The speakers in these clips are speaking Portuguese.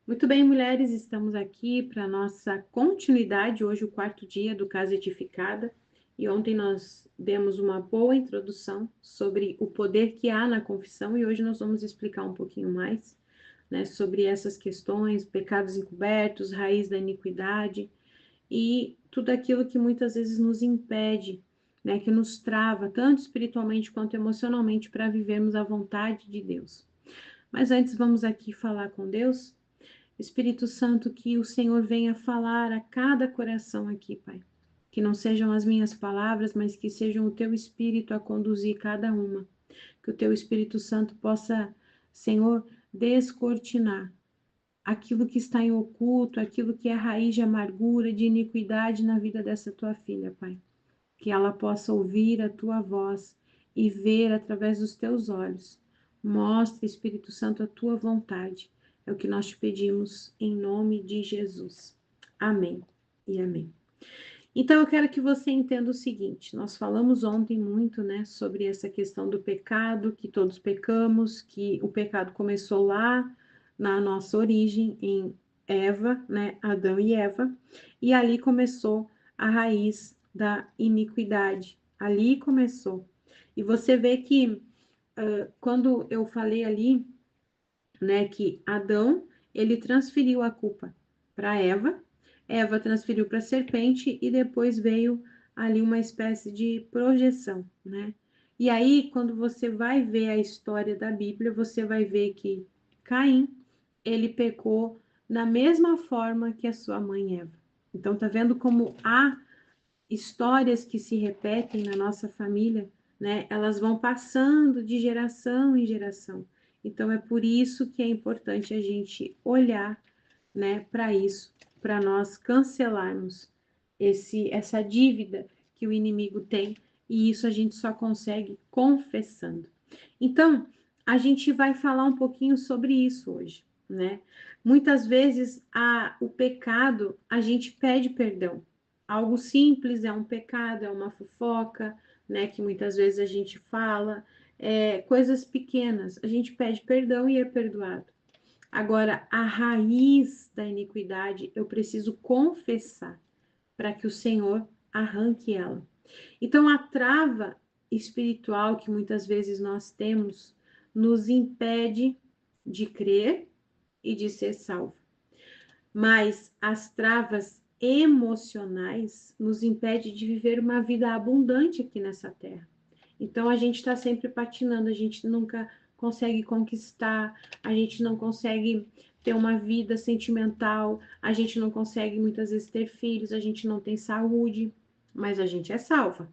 Muito bem, mulheres, estamos aqui para a nossa continuidade, hoje o quarto dia do Casa Edificada, e ontem nós demos uma boa introdução sobre o poder que há na confissão, e hoje nós vamos explicar um pouquinho mais, né, sobre essas questões, pecados encobertos, raiz da iniquidade, e tudo aquilo que muitas vezes nos impede, né, que nos trava, tanto espiritualmente quanto emocionalmente, para vivermos a vontade de Deus. Mas antes vamos aqui falar com Deus. Espírito Santo, que o Senhor venha falar a cada coração aqui, Pai. Que não sejam as minhas palavras, mas que sejam o teu Espírito a conduzir cada uma. Que o teu Espírito Santo possa, Senhor, descortinar aquilo que está em oculto, aquilo que é raiz de amargura, de iniquidade na vida dessa tua filha, Pai. Que ela possa ouvir a tua voz e ver através dos teus olhos. Mostra, Espírito Santo, a tua vontade. É o que nós te pedimos em nome de Jesus. Amém e amém. Então, eu quero que você entenda o seguinte: nós falamos ontem muito, né, sobre essa questão do pecado, que todos pecamos, que o pecado começou lá na nossa origem, em Eva, né, Adão e Eva, e ali começou a raiz da iniquidade. Ali começou. E você vê que quando eu falei ali, né, que Adão, ele transferiu a culpa para Eva, Eva transferiu para a serpente e depois veio ali uma espécie de projeção, né? E aí, quando você vai ver a história da Bíblia, você vai ver que Caim, ele pecou na mesma forma que a sua mãe Eva. Então, tá vendo como há histórias que se repetem na nossa família, né? Elas vão passando de geração em geração. Então é por isso que é importante a gente olhar, né, para isso, para nós cancelarmos essa dívida que o inimigo tem, e isso a gente só consegue confessando. Então, a gente vai falar um pouquinho sobre isso hoje, né? Muitas vezes o pecado, a gente pede perdão. Algo simples é um pecado, é uma fofoca, né? Que muitas vezes a gente fala, coisas pequenas, a gente pede perdão e é perdoado. Agora, a raiz da iniquidade, eu preciso confessar para que o Senhor arranque ela. Então, a trava espiritual que muitas vezes nós temos nos impede de crer e de ser salvo. Mas as travas emocionais nos impedem de viver uma vida abundante aqui nessa terra. Então, a gente está sempre patinando, a gente nunca consegue conquistar, a gente não consegue ter uma vida sentimental, a gente não consegue muitas vezes ter filhos, a gente não tem saúde, mas a gente é salva.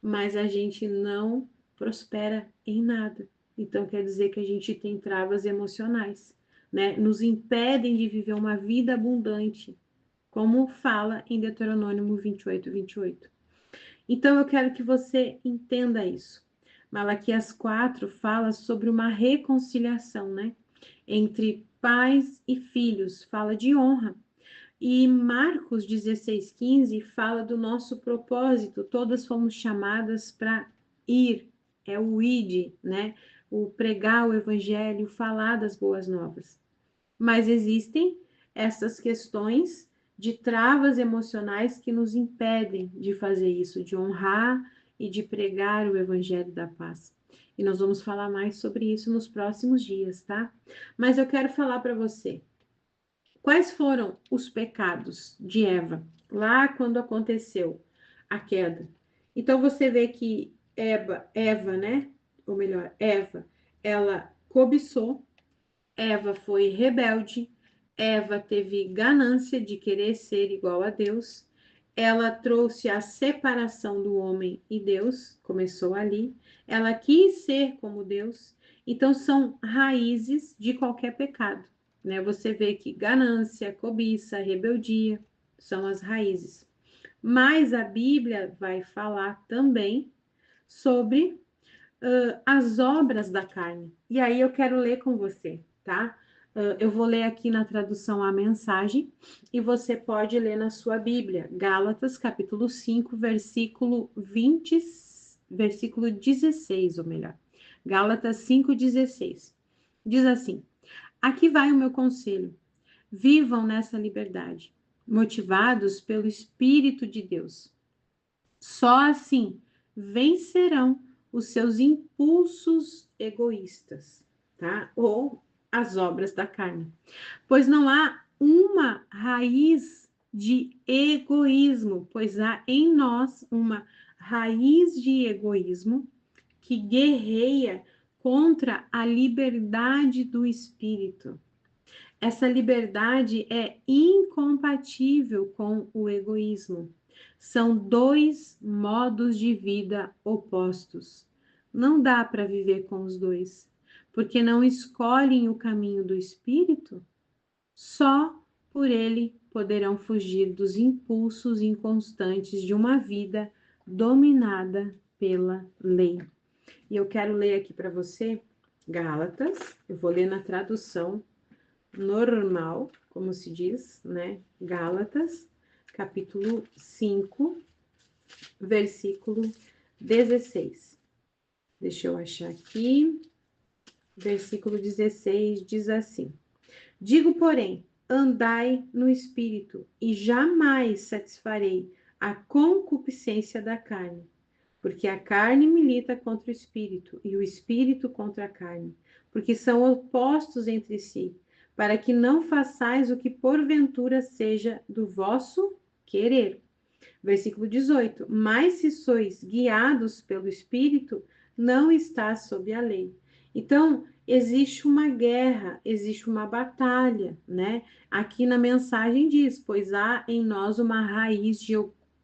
Mas a gente não prospera em nada. Então, quer dizer que a gente tem travas emocionais, né? Nos impedem de viver uma vida abundante, como fala em Deuteronômio 28, 28. Então, eu quero que você entenda isso. Malaquias 4 fala sobre uma reconciliação, né? Entre pais e filhos, fala de honra. E Marcos 16:15 fala do nosso propósito. Todas fomos chamadas para ir, é o ide, né? O pregar o evangelho, falar das boas novas. Mas existem essas questões de travas emocionais que nos impedem de fazer isso, de honrar e de pregar o evangelho da paz. E nós vamos falar mais sobre isso nos próximos dias, tá? Mas eu quero falar para você. Quais foram os pecados de Eva lá quando aconteceu a queda? Então você vê que Eva, né? Ou melhor, Eva, ela cobiçou, Eva foi rebelde, Eva teve ganância de querer ser igual a Deus, ela trouxe a separação do homem e Deus, começou ali, ela quis ser como Deus, então são raízes de qualquer pecado, né? Você vê que ganância, cobiça, rebeldia são as raízes. Mas a Bíblia vai falar também sobre as obras da carne. E aí eu quero ler com você, tá? Eu vou ler aqui na tradução a mensagem e você pode ler na sua Bíblia, Gálatas, capítulo 5, versículo 20, versículo 16, ou melhor. Gálatas 5:16. Diz assim: aqui vai o meu conselho. Vivam nessa liberdade, motivados pelo Espírito de Deus. Só assim vencerão os seus impulsos egoístas, tá? Ou as obras da carne. Pois não há uma raiz de egoísmo, pois há em nós uma raiz de egoísmo que guerreia contra a liberdade do espírito. Essa liberdade é incompatível com o egoísmo. São dois modos de vida opostos. Não dá para viver com os dois, porque não escolhem o caminho do espírito. Só por ele poderão fugir dos impulsos inconstantes de uma vida dominada pela lei. E eu quero ler aqui para você Gálatas, eu vou ler na tradução normal, como se diz, né? Gálatas, capítulo 5, versículo 16. Deixa eu achar aqui. Versículo 16 diz assim: Digo, porém, andai no espírito, e jamais satisfarei a concupiscência da carne, porque a carne milita contra o espírito, e o espírito contra a carne, porque são opostos entre si, para que não façais o que porventura seja do vosso querer. Versículo 18: Mas se sois guiados pelo espírito, não está sob a lei. Então, existe uma guerra, existe uma batalha, né? Aqui na mensagem diz: pois há em nós uma raiz de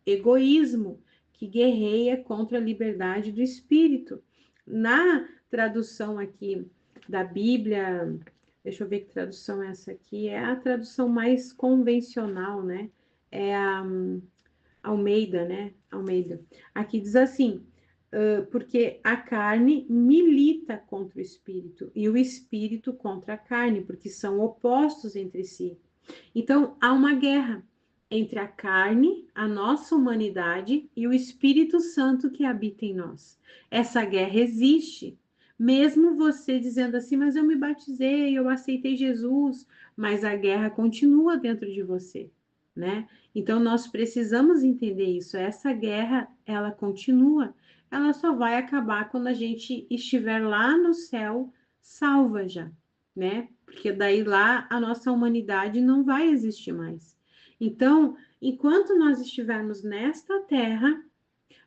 egoísmo que guerreia contra a liberdade do espírito. Na tradução aqui da Bíblia, deixa eu ver que tradução é essa aqui, é a tradução mais convencional, né? É a Almeida, né? Almeida. Aqui diz assim: porque a carne milita contra o espírito e o espírito contra a carne, porque são opostos entre si. Então, há uma guerra entre a carne, a nossa humanidade e o Espírito Santo que habita em nós. Essa guerra existe. Mesmo você dizendo assim, mas eu me batizei, eu aceitei Jesus, mas a guerra continua dentro de você, né? Então, nós precisamos entender isso. Essa guerra, ela continua. Ela só vai acabar quando a gente estiver lá no céu, salva já, né? Porque daí lá a nossa humanidade não vai existir mais. Então, enquanto nós estivermos nesta terra,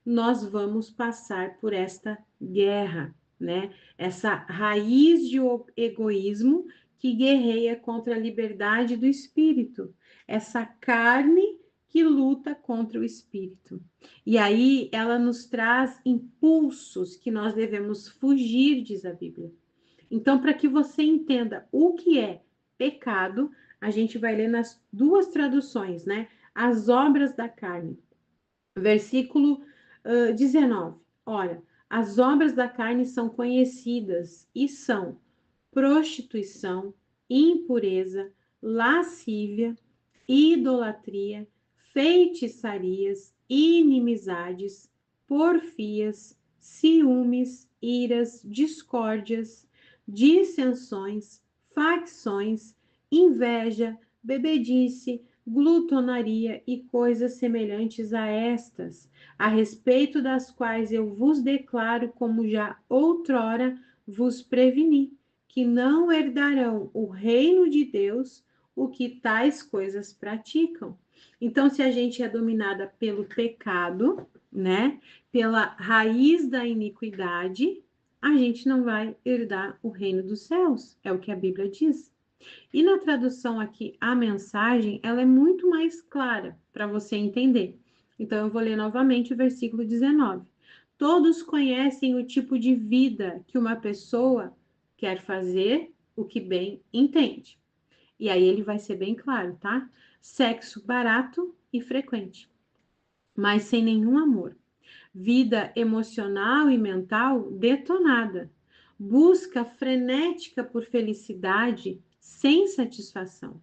nós vamos passar por esta guerra, né? Essa raiz de egoísmo que guerreia contra a liberdade do espírito, essa carne que luta contra o espírito. E aí ela nos traz impulsos que nós devemos fugir, diz a Bíblia. Então, para que você entenda o que é pecado, a gente vai ler nas duas traduções, né? As obras da carne. Versículo 19. Ora, as obras da carne são conhecidas e são prostituição, impureza, lascívia, idolatria, feitiçarias, inimizades, porfias, ciúmes, iras, discórdias, dissensões, facções, inveja, bebedice, glutonaria e coisas semelhantes a estas, a respeito das quais eu vos declaro, como já outrora vos preveni, que não herdarão o reino de Deus o que tais coisas praticam. Então, se a gente é dominada pelo pecado, né, pela raiz da iniquidade, a gente não vai herdar o reino dos céus, é o que a Bíblia diz. E na tradução aqui, a mensagem, ela é muito mais clara para você entender. Então, eu vou ler novamente o versículo 19. Todos conhecem o tipo de vida que uma pessoa quer fazer o que bem entende. E aí ele vai ser bem claro, tá? Sexo barato e frequente, mas sem nenhum amor. Vida emocional e mental detonada. Busca frenética por felicidade sem satisfação.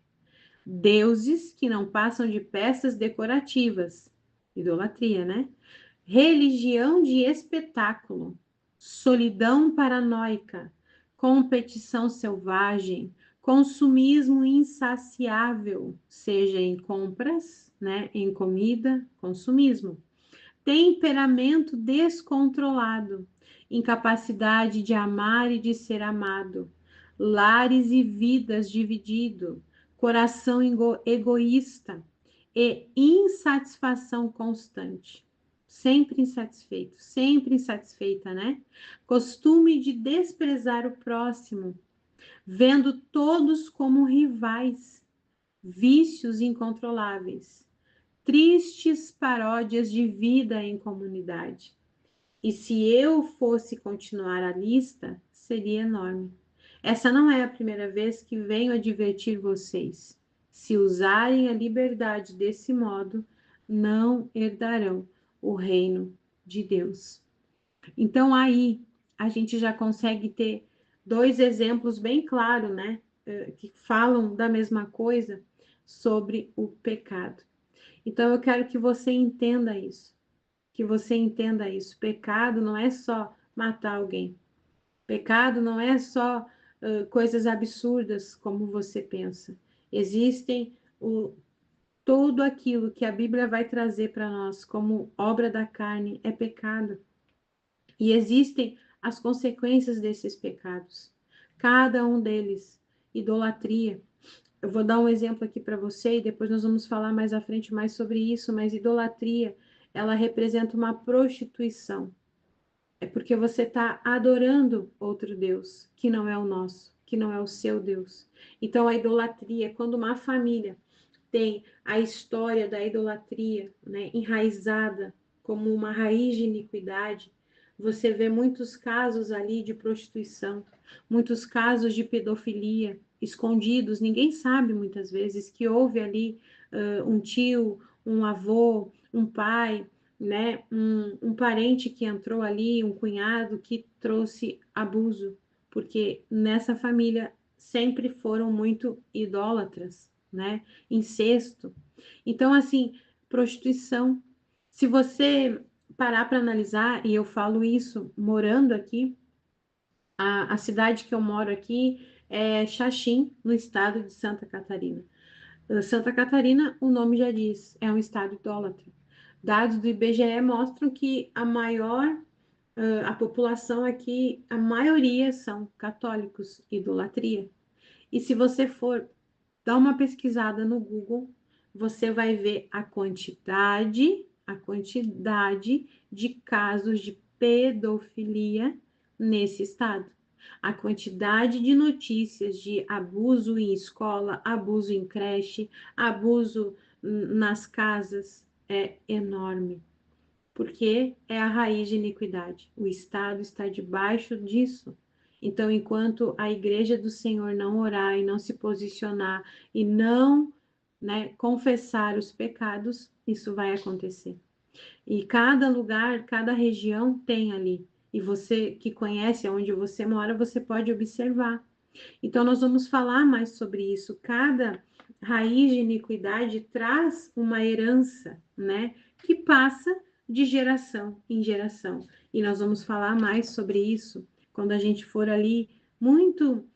Deuses que não passam de peças decorativas. Idolatria, né? Religião de espetáculo. Solidão paranoica. Competição selvagem. consumismo insaciável, seja em compras, né, em comida, consumismo. Temperamento descontrolado, incapacidade de amar e de ser amado, lares e vidas dividido, coração egoísta e insatisfação constante. Sempre insatisfeito, sempre insatisfeita, né? Costume de desprezar o próximo, vendo todos como rivais, vícios incontroláveis, tristes paródias de vida em comunidade. E se eu fosse continuar a lista, seria enorme. Essa não é a primeira vez que venho advertir vocês. Se usarem a liberdade desse modo, não herdarão o reino de Deus. Então aí a gente já consegue ter dois exemplos bem claros, né? Que falam da mesma coisa sobre o pecado. Então eu quero que você entenda isso. Que você entenda isso. Pecado não é só matar alguém. Pecado não é só coisas absurdas como você pensa. Existem tudo aquilo que a Bíblia vai trazer para nós como obra da carne é pecado. E existem as consequências desses pecados. Cada um deles, idolatria. Eu vou dar um exemplo aqui para você e depois nós vamos falar mais à frente mais sobre isso, mas idolatria, ela representa uma prostituição. É porque você está adorando outro Deus, que não é o nosso, que não é o seu Deus. Então a idolatria é quando uma família tem a história da idolatria, né, enraizada como uma raiz de iniquidade. Você vê muitos casos ali de prostituição, muitos casos de pedofilia escondidos. Ninguém sabe muitas vezes que houve ali um tio, um avô, um pai, né, um parente que entrou ali, um cunhado que trouxe abuso, porque nessa família sempre foram muito idólatras, né? Incesto. Então, assim, prostituição. Se você parar para analisar, e eu falo isso morando aqui, a cidade que eu moro aqui é Xaxim, no estado de Santa Catarina. Santa Catarina, o nome já diz, é um estado idólatra. Dados do IBGE mostram que a população aqui, a maioria são católicos, idolatria. E se você for dar uma pesquisada no Google, você vai ver a quantidade de casos de pedofilia nesse estado. A quantidade de notícias de abuso em escola, abuso em creche, abuso nas casas é enorme, porque é a raiz de iniquidade. O Estado está debaixo disso. Então, enquanto a igreja do Senhor não orar e não se posicionar e não, né, confessar os pecados, isso vai acontecer. E cada lugar, cada região tem ali. E você que conhece onde você mora, você pode observar. Então, nós vamos falar mais sobre isso. Cada raiz de iniquidade traz uma herança, né, que passa de geração em geração. E nós vamos falar mais sobre isso quando a gente for ali muito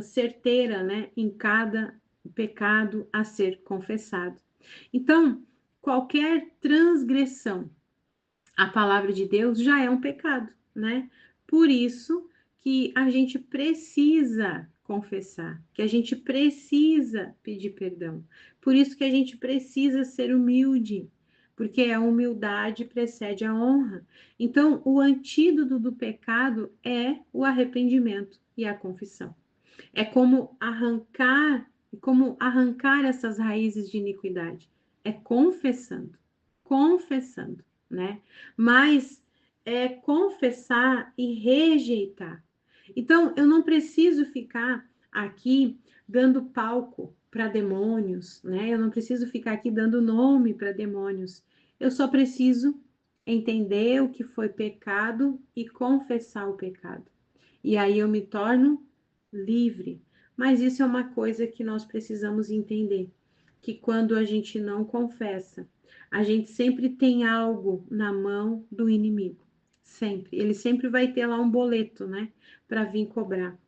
certeira, né, em cada pecado a ser confessado. Então, qualquer transgressão à palavra de Deus já é um pecado, né? Por isso que a gente precisa confessar, que a gente precisa pedir perdão. Por isso que a gente precisa ser humilde, porque a humildade precede a honra. Então, o antídoto do pecado é o arrependimento e a confissão. É como arrancar essas raízes de iniquidade. É confessando, confessando, né? Mas é confessar e rejeitar. Então, eu não preciso ficar aqui dando palco para demônios, né? Eu não preciso ficar aqui dando nome para demônios. Eu só preciso entender o que foi pecado e confessar o pecado. E aí eu me torno livre. Mas isso é uma coisa que nós precisamos entender, que quando a gente não confessa, a gente sempre tem algo na mão do inimigo. Sempre. Ele sempre vai ter lá um boleto, né, para vir cobrar.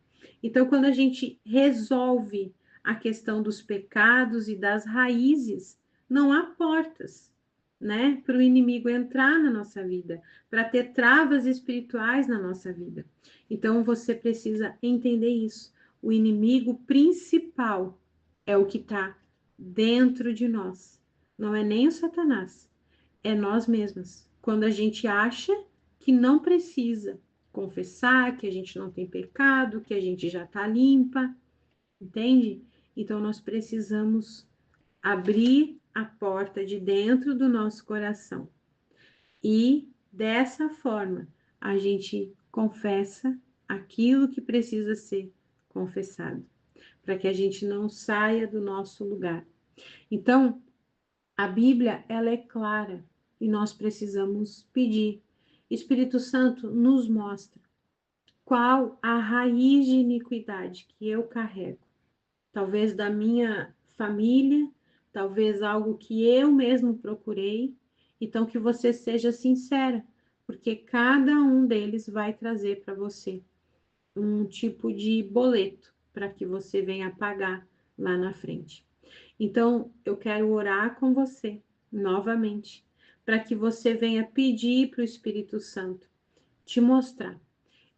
Então, quando a gente resolve a questão dos pecados e das raízes, não há portas, né, para o inimigo entrar na nossa vida, para ter travas espirituais na nossa vida. Então, você precisa entender isso. O inimigo principal é o que está dentro de nós. Não é nem o Satanás, é nós mesmas. Quando a gente acha que não precisa confessar, que a gente não tem pecado, que a gente já está limpa, entende? Então nós precisamos abrir a porta de dentro do nosso coração e dessa forma a gente confessa aquilo que precisa ser confessado, para que a gente não saia do nosso lugar. Então, a Bíblia, ela é clara e nós precisamos pedir. Espírito Santo nos mostra qual a raiz de iniquidade que eu carrego. Talvez da minha família, talvez algo que eu mesmo procurei. Então, que você seja sincera, porque cada um deles vai trazer para você um tipo de boleto para que você venha pagar lá na frente. Então, eu quero orar com você novamente, para que você venha pedir para o Espírito Santo te mostrar.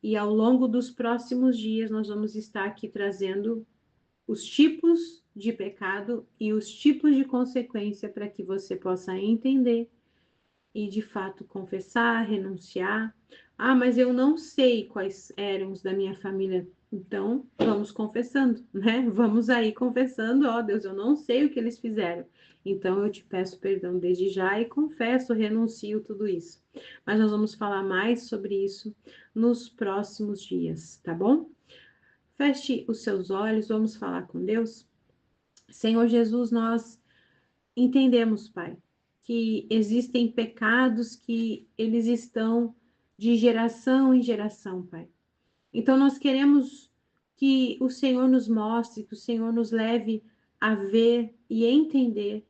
E ao longo dos próximos dias, nós vamos estar aqui trazendo os tipos de pecado e os tipos de consequência para que você possa entender e de fato confessar, renunciar. Ah, mas eu não sei quais eram os da minha família. Então, vamos confessando, né? Vamos aí confessando, ó Deus, eu não sei o que eles fizeram. Então, eu te peço perdão desde já e confesso, renuncio tudo isso. Mas nós vamos falar mais sobre isso nos próximos dias, tá bom? Feche os seus olhos, vamos falar com Deus. Senhor Jesus, nós entendemos, Pai, que existem pecados que eles estão de geração em geração, Pai. Então nós queremos que o Senhor nos mostre, que o Senhor nos leve a ver e entender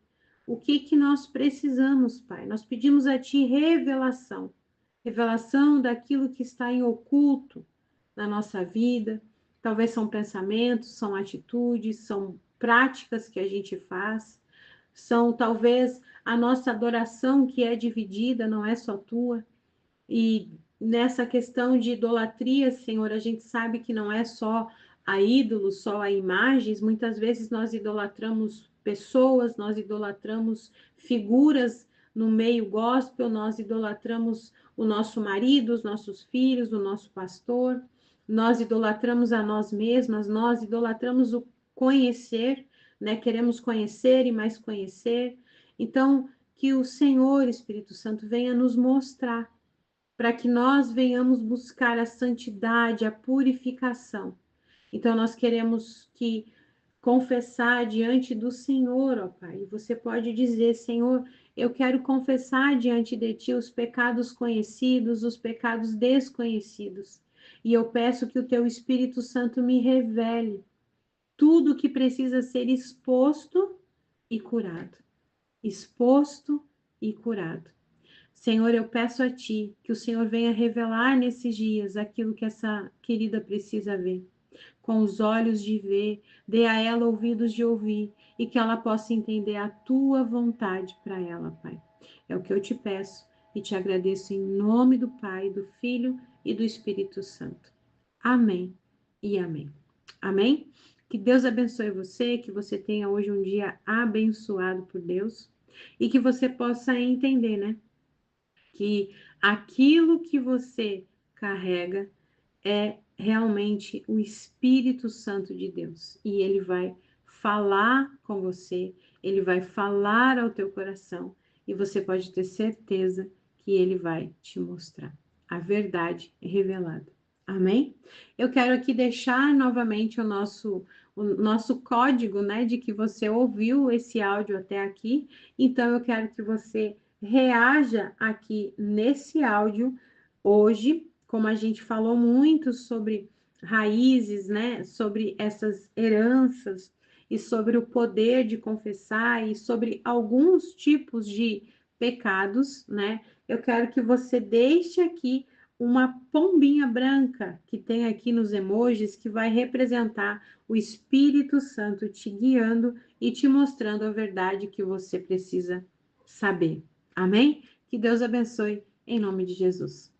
o que nós precisamos, Pai. Nós pedimos a Ti revelação, revelação daquilo que está em oculto na nossa vida. Talvez são pensamentos, são atitudes, são práticas que a gente faz, são talvez a nossa adoração que é dividida, não é só tua. E nessa questão de idolatria, Senhor, a gente sabe que não é só a ídolos, só a imagens, muitas vezes nós idolatramos pessoas, nós idolatramos figuras no meio gospel, nós idolatramos o nosso marido, os nossos filhos, o nosso pastor, nós idolatramos a nós mesmas, nós idolatramos o conhecer, né? Queremos conhecer e mais conhecer. Então, que o Senhor, Espírito Santo, venha nos mostrar para que nós venhamos buscar a santidade, a purificação. Então, nós queremos que confessar diante do Senhor, ó Pai. E você pode dizer, Senhor, eu quero confessar diante de Ti os pecados conhecidos, os pecados desconhecidos. E eu peço que o Teu Espírito Santo me revele tudo que precisa ser exposto e curado. Exposto e curado. Senhor, eu peço a Ti que o Senhor venha revelar nesses dias aquilo que essa querida precisa ver. Com os olhos de ver, dê a ela ouvidos de ouvir e que ela possa entender a Tua vontade para ela, Pai. É o que eu te peço e te agradeço em nome do Pai, do Filho e do Espírito Santo. Amém e amém. Amém? Que Deus abençoe você, que você tenha hoje um dia abençoado por Deus e que você possa entender, né? Que aquilo que você carrega é realmente o Espírito Santo de Deus. E ele vai falar com você, ele vai falar ao teu coração, e você pode ter certeza que ele vai te mostrar a verdade revelada. Amém? Eu quero aqui deixar novamente o nosso código, né, de que você ouviu esse áudio até aqui. Então, eu quero que você reaja aqui nesse áudio hoje, como a gente falou muito sobre raízes, né, sobre essas heranças e sobre o poder de confessar e sobre alguns tipos de pecados, né? Eu quero que você deixe aqui uma pombinha branca que tem aqui nos emojis, que vai representar o Espírito Santo te guiando e te mostrando a verdade que você precisa saber. Amém? Que Deus abençoe, em nome de Jesus.